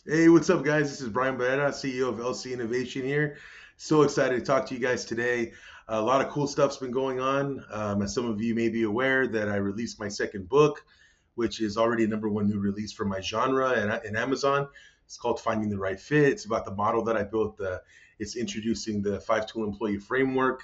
Hey, what's up, guys? This is Brian Banana, CEO of LC Innovation here. So excited to talk to you guys today. A lot of cool stuff's been going on. As some of you may be aware, that I released my second book, which is already a number one new release for my genre in Amazon. It's called Finding the Right Fit. It's about the model that I built. It's introducing the five-tool employee framework,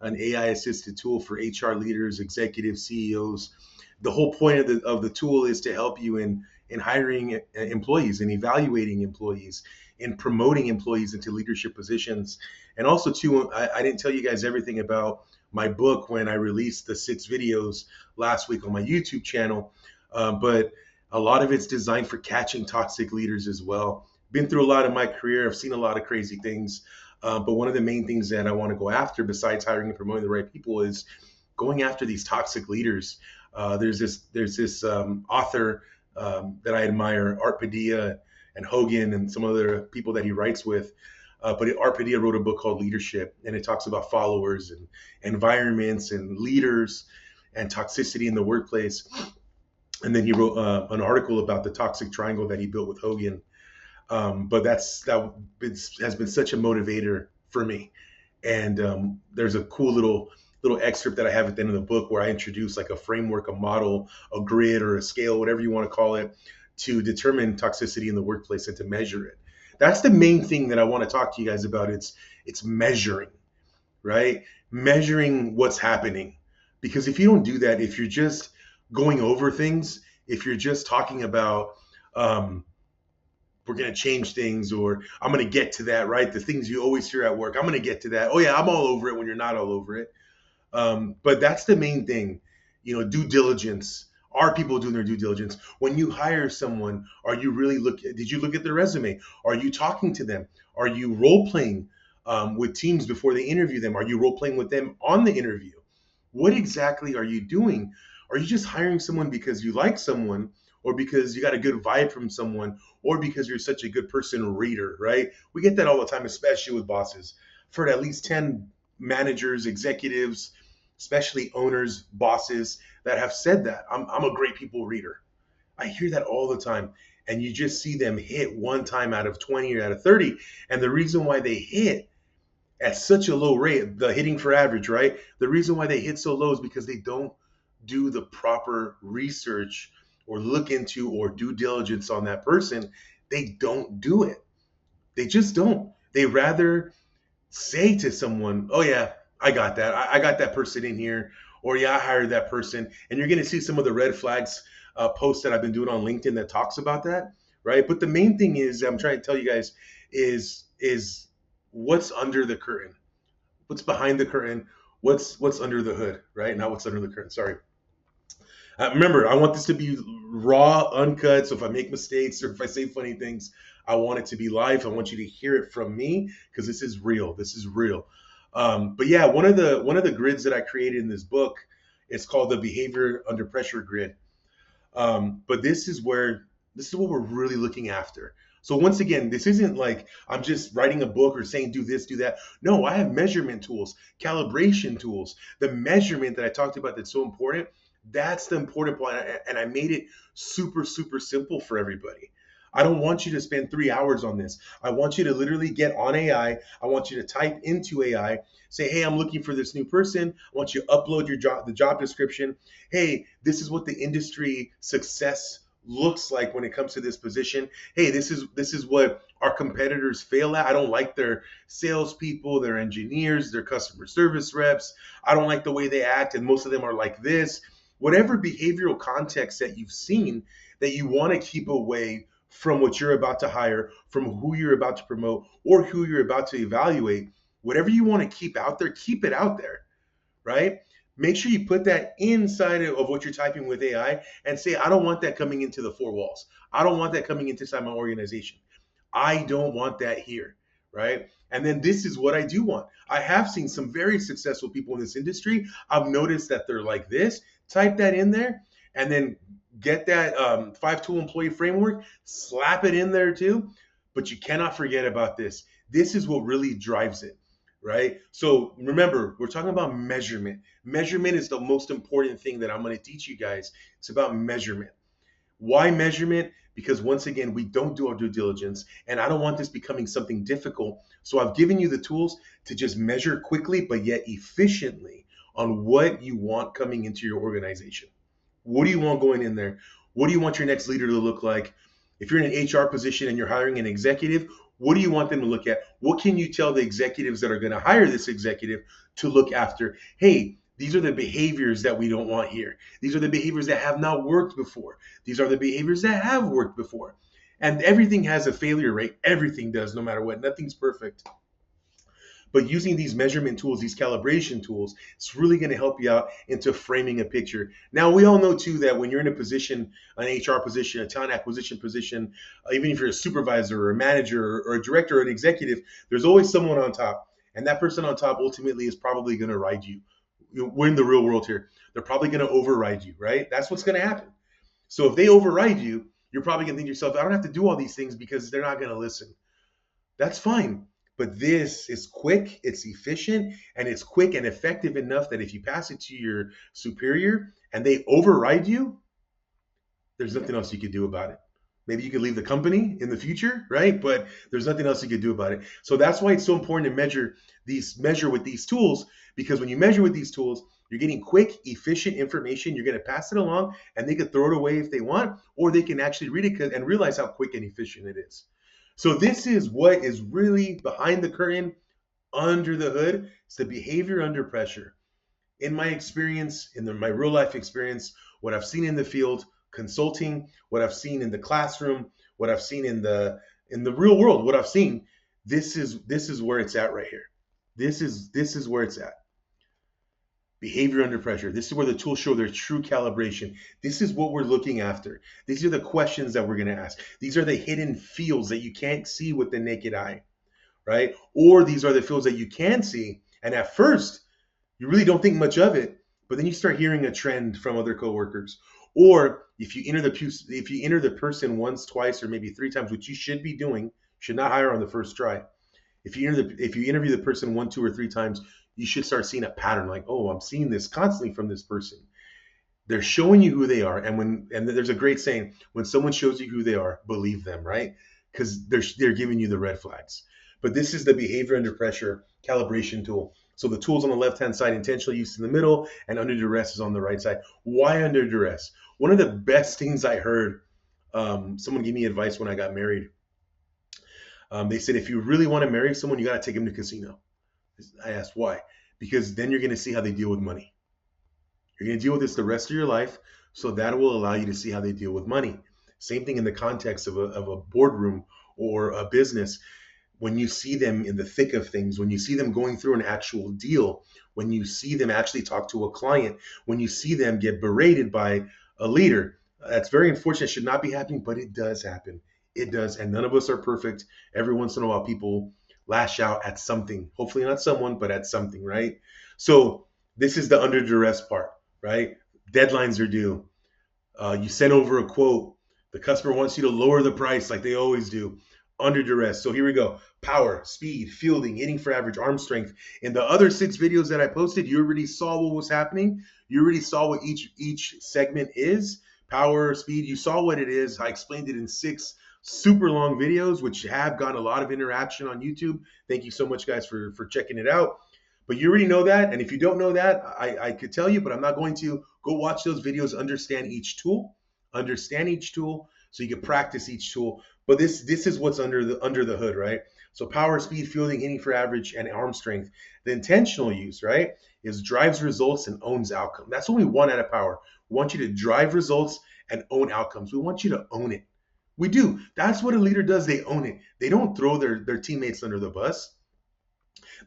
an AI assisted tool for HR leaders, executives, CEOs. The whole point of the tool is to help you in hiring employees and evaluating employees and promoting employees into leadership positions. And also, too, I didn't tell you guys everything about my book when I released the 6 videos last week on my YouTube channel, but a lot of it's designed for catching toxic leaders as well. Been through a lot in my career. I've seen a lot of crazy things. But one of the main things that I want to go after, besides hiring and promoting the right people, is going after these toxic leaders. There's this author that I admire, Art Padilla and Hogan and some other people that he writes with. But Art Padilla wrote a book called Leadership, and it talks about followers and environments and leaders and toxicity in the workplace. And then he wrote an article about the toxic triangle that he built with Hogan. But has been such a motivator for me. And there's a cool little excerpt that I have at the end of the book where I introduce like a framework, a model, a grid, or a scale, whatever you want to call it, to determine toxicity in the workplace and to measure it. That's the main thing that I want to talk to you guys about. It's measuring, right? Measuring what's happening. Because if you don't do that, if you're just going over things, if you're just talking about we're going to change things, or I'm going to get to that, right? The things you always hear at work, I'm going to get to that. Oh yeah, I'm all over it when you're not all over it. But that's the main thing, due diligence. Are people doing their due diligence? When you hire someone, are you really did you look at their resume? Are you talking to them? Are you role playing with teams before they interview them? Are you role playing with them on the interview? What exactly are you doing? Are you just hiring someone because you like someone, or because you got a good vibe from someone, or because you're such a good person reader, right? We get that all the time, especially with bosses. I've heard at least 10 managers, executives, especially owners, bosses that have said that. I'm a great people reader. I hear that all the time. And you just see them hit one time out of 20 or out of 30. And the reason why they hit at such a low rate, the hitting for average, right? The reason why they hit so low is because they don't do the proper research or look into or due diligence on that person. They don't do it. They just don't. They rather say to someone, "Oh yeah, I got that. I got that person in here," or "Yeah, I hired that person." And you're going to see some of the red flags posts that I've been doing on LinkedIn that talks about that, right? But the main thing is I'm trying to tell you guys is what's under the curtain, what's behind the curtain, what's under the hood, right? Not what's under the curtain. Sorry. Remember, I want this to be raw, uncut. So if I make mistakes or if I say funny things, I want it to be live. I want you to hear it from me because this is real. This is real. But yeah, one of the grids that I created in this book, it's called the Behavior Under Pressure Grid. But this is what we're really looking after. So once again, this isn't like I'm just writing a book or saying do this, do that. No, I have measurement tools, calibration tools. The measurement that I talked about that's so important, that's the important part. And I made it super, super simple for everybody. I don't want you to spend 3 hours on this. I want you to literally get on AI. I want you to type into AI, say, hey, I'm looking for this new person. I want you to upload the job description. Hey, this is what the industry success looks like when it comes to this position. Hey, this is what our competitors fail at. I don't like their salespeople, their engineers, their customer service reps. I don't like the way they act, and most of them are like this. Whatever behavioral context that you've seen that you want to keep away from what you're about to hire, from who you're about to promote, or who you're about to evaluate, whatever you want to keep out there, keep it out there, right? Make sure you put that inside of what you're typing with AI and say, I don't want that coming into the four walls. I don't want that coming inside my organization. I don't want that here, right? And then this is what I do want. I have seen some very successful people in this industry. I've noticed that they're like this. Type that in there and then get that five-tool employee framework, slap it in there too. But you cannot forget about this. This is what really drives it, right? So remember, we're talking about measurement. Measurement is the most important thing that I'm going to teach you guys. It's about measurement. Why measurement? Because once again, we don't do our due diligence, and I don't want this becoming something difficult. So I've given you the tools to just measure quickly, but yet efficiently on what you want coming into your organization. What do you want going in there? What do you want your next leader to look like? If you're in an HR position and you're hiring an executive, what do you want them to look at? What can you tell the executives that are going to hire this executive to look after? Hey, these are the behaviors that we don't want here. These are the behaviors that have not worked before. These are the behaviors that have worked before. And everything has a failure rate. Everything does, no matter what. Nothing's perfect. But using these measurement tools, these calibration tools, it's really going to help you out into framing a picture. Now, we all know too that when you're in a position, an HR position, a talent acquisition position, even if you're a supervisor or a manager or a director or an executive, there's always someone on top. And that person on top ultimately is probably going to ride you. We're in the real world here. They're probably going to override you, right? That's what's going to happen. So if they override you, you're probably going to think to yourself, I don't have to do all these things because they're not going to listen. That's fine. But this is quick, it's efficient, and it's quick and effective enough that if you pass it to your superior and they override you, there's nothing else you could do about it. Maybe you could leave the company in the future, right? But there's nothing else you could do about it. So that's why it's so important to measure with these tools, because when you measure with these tools, you're getting quick, efficient information. You're going to pass it along, and they could throw it away if they want, or they can actually read it and realize how quick and efficient it is. So this is what is really behind the curtain, under the hood. It's the behavior under pressure. In my experience, my real life experience, what I've seen in the field, consulting, what I've seen in the classroom, what I've seen in the real world, what I've seen, this is where it's at right here. This is where it's at. Behavior under pressure. This is where the tools show their true calibration. This is what we're looking after. These are the questions that we're going to ask. These are the hidden fields that you can't see with the naked eye, right? Or these are the fields that you can see, and at first you really don't think much of it, but then you start hearing a trend from other coworkers. Or if you enter the person once, twice, or maybe 3 times, which you should be doing, should not hire on the first try. If you interview the person 1, 2, or 3 times, you should start seeing a pattern like, oh, I'm seeing this constantly from this person. They're showing you who they are. And there's a great saying, when someone shows you who they are, believe them, right? Because they're giving you the red flags. But this is the behavior under pressure calibration tool. So the tool's on the left-hand side, intentional use in the middle, and under duress is on the right side. Why under duress? One of the best things I heard, someone gave me advice when I got married. They said, if you really want to marry someone, you got to take them to casino. I asked why. Because then you're going to see how they deal with money. You're going to deal with this the rest of your life, so that will allow you to see how they deal with money. Same thing in the context of a boardroom or a business. When you see them in the thick of things, when you see them going through an actual deal, when you see them actually talk to a client, when you see them get berated by a leader, that's very unfortunate. It should not be happening, but it does happen. It does. And none of us are perfect. Every once in a while, people lash out at something, hopefully not someone, but at something, right? So this is the under duress part, right? Deadlines are due. You send over a quote. The customer wants you to lower the price like they always do. Under duress. So here we go. Power, speed, fielding, hitting for average, arm strength. In the other 6 videos that I posted, you already saw what was happening. You already saw what each segment is. Power, speed, you saw what it is. I explained it in 6 super long videos, which have gotten a lot of interaction on YouTube. Thank you so much, guys, for checking it out. But you already know that. And if you don't know that, I could tell you, but I'm not going to. Go watch those videos, understand each tool, so you can practice each tool. But this is what's under the hood, right? So power, speed, fielding, hitting for average, and arm strength. The intentional use, right, is drives results and owns outcome. That's what we want out of power. We want you to drive results and own outcomes. We want you to own it. We do. That's what a leader does. They own it. They don't throw their teammates under the bus.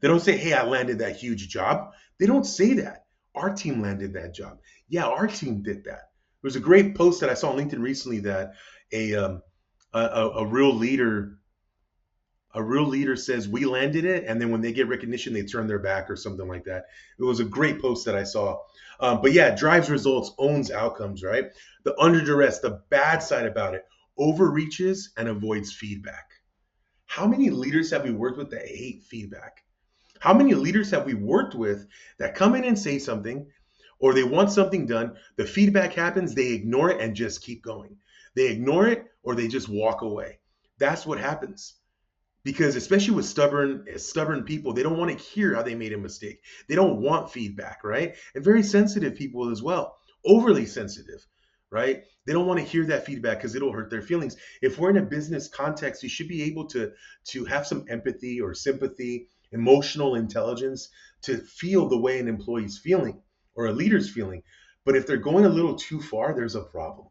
They don't say, hey, I landed that huge job. They don't say that. Our team landed that job. Yeah, our team did that. There was a great post that I saw on LinkedIn recently that a real leader says we landed it, and then when they get recognition, they turn their back or something like that. It was a great post that I saw. But yeah, drives results, owns outcomes, right? The under duress, the bad side about it, overreaches and avoids feedback. How many leaders have we worked with that hate feedback? How many leaders have we worked with that come in and say something, or they want something done, the feedback happens, they ignore it and just keep going. They ignore it or they just walk away. That's what happens. Because especially with stubborn people, they don't want to hear how they made a mistake. They don't want feedback, right? And very sensitive people as well, overly sensitive, right? They don't want to hear that feedback because it'll hurt their feelings. If we're in a business context, you should be able to have some empathy or sympathy, emotional intelligence to feel the way an employee's feeling or a leader's feeling. But if they're going a little too far, there's a problem.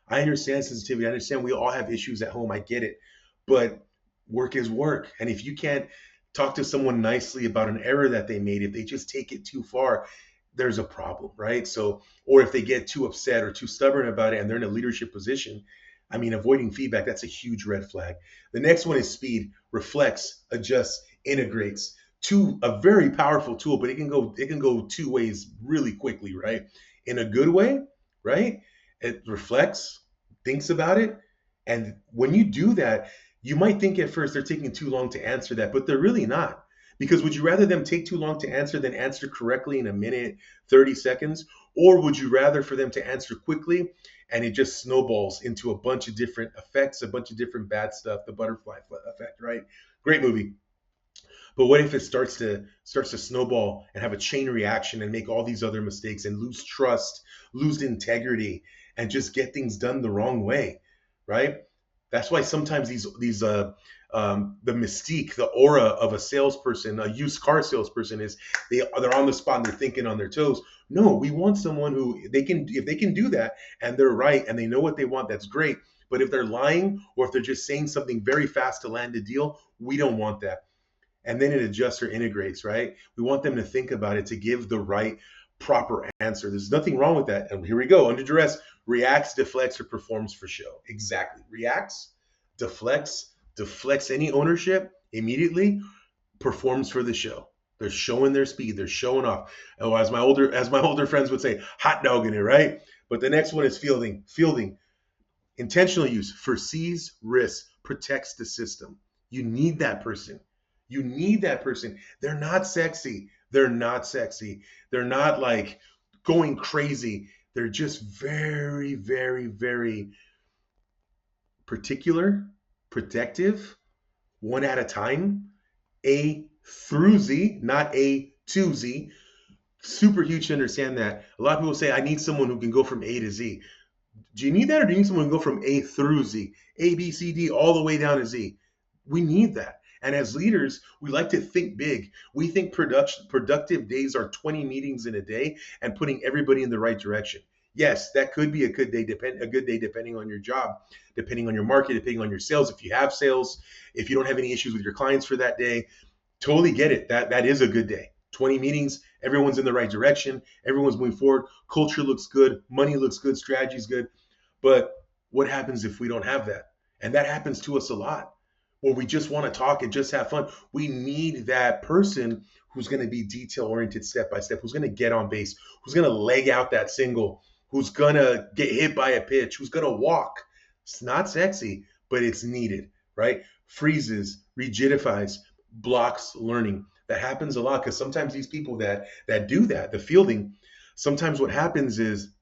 I understand sensitivity. I understand we all have issues at home. I get it. But work is work. And if you can't talk to someone nicely about an error that they made, if they just take it too far, there's a problem, right? So, or if they get too upset or too stubborn about it and they're in a leadership position, I mean, avoiding feedback, that's a huge red flag. The next one is speed, reflects, adjusts, integrates. A very powerful tool, but it can go two ways really quickly, right? In a good way, right? It reflects, thinks about it. And when you do that, you might think at first they're taking too long to answer that, but they're really not. Because would you rather them take too long to answer than answer correctly in a minute, 30 seconds? Or would you rather for them to answer quickly and it just snowballs into a bunch of different effects, a bunch of different bad stuff, the butterfly effect, right? Great movie. But what if it starts to snowball and have a chain reaction and make all these other mistakes and lose trust, lose integrity, and just get things done the wrong way, right? That's why sometimes the mystique, the aura of a salesperson, a used car salesperson is they're on the spot and they're thinking on their toes. No, we want someone who if they can do that and they're right and they know what they want, that's great. But if they're lying or if they're just saying something very fast to land a deal, we don't want that. And then it adjusts or integrates, right? We want them to think about it to give the right, proper answer. There's nothing wrong with that. And here we go. Under duress, reacts, deflects, or performs for show. Exactly. Reacts, deflects any ownership immediately, performs for the show. They're showing their speed. They're showing off. Oh, as my older friends would say, hot dogging it, right? But the next one is fielding. Intentional use, foresees risks, protects the system. You need that person. You need that person. They're not sexy. They're not like going crazy. They're just very, very, very particular, protective, one at a time, A through Z, not A to Z. Super huge to understand that. A lot of people say, I need someone who can go from A to Z. Do you need that, or do you need someone who can go from A through Z? A, B, C, D, all the way down to Z. We need that. And as leaders, we like to think big. We think productive days are 20 meetings in a day and putting everybody in the right direction. Yes, that could be a good day depending on your job, depending on your market, depending on your sales. If you have sales, if you don't have any issues with your clients for that day, totally get it. That is a good day. 20 meetings, everyone's in the right direction, everyone's moving forward, culture looks good, money looks good, strategy's good. But what happens if we don't have that? And that happens to us a lot. Or we just want to talk and just have fun. We need that person who's going to be detail-oriented step by step, who's going to get on base, who's going to leg out that single, who's going to get hit by a pitch, who's going to walk. It's not sexy, but it's needed, right? Freezes, rigidifies, blocks learning. That happens a lot because sometimes these people that do that, the fielding, sometimes what happens is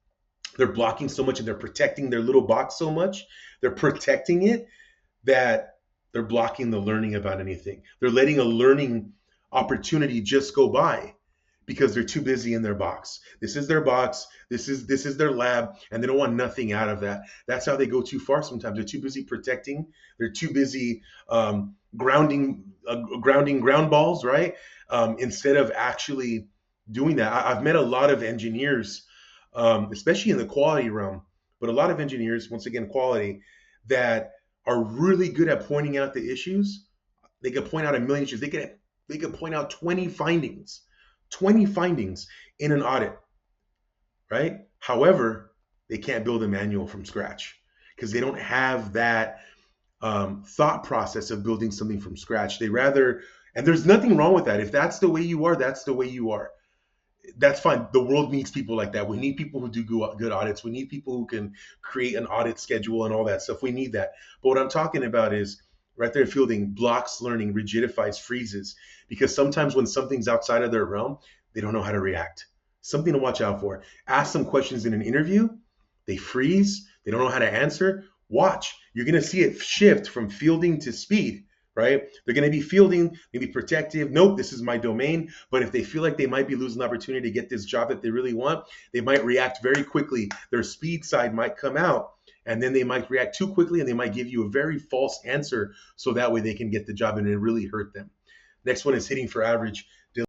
they're blocking so much and they're protecting their little box so much, they're protecting it that they're blocking the learning about anything. They're letting a learning opportunity just go by because they're too busy in their box. This is their box. This is their lab, and they don't want nothing out of that. That's how they go too far sometimes. They're too busy protecting. They're too busy grounding ground balls, right? Instead of actually doing that. I've met a lot of engineers, especially in the quality realm, but a lot of engineers, once again, quality, that are really good at pointing out the issues. They could point out a million issues. They could point out 20 findings in an audit, right? However, they can't build a manual from scratch because they don't have that thought process of building something from scratch. They rather, and there's nothing wrong with that. If that's the way you are, that's the way you are. That's fine. The world needs people like that. We need people who do good audits. We need people who can create an audit schedule and all that stuff. We need that. But what I'm talking about is right there fielding, blocks learning, rigidifies, freezes. Because sometimes when something's outside of their realm, they don't know how to react. Something to watch out for. Ask some questions in an interview. They freeze. They don't know how to answer. watch. You're going to see it shift from fielding to speed, right? They're going to be fielding, maybe protective. Nope, this is my domain. But if they feel like they might be losing the opportunity to get this job that they really want, they might react very quickly. Their speed side might come out, and then they might react too quickly and they might give you a very false answer so that way they can get the job and it really hurt them. Next one is hitting for average.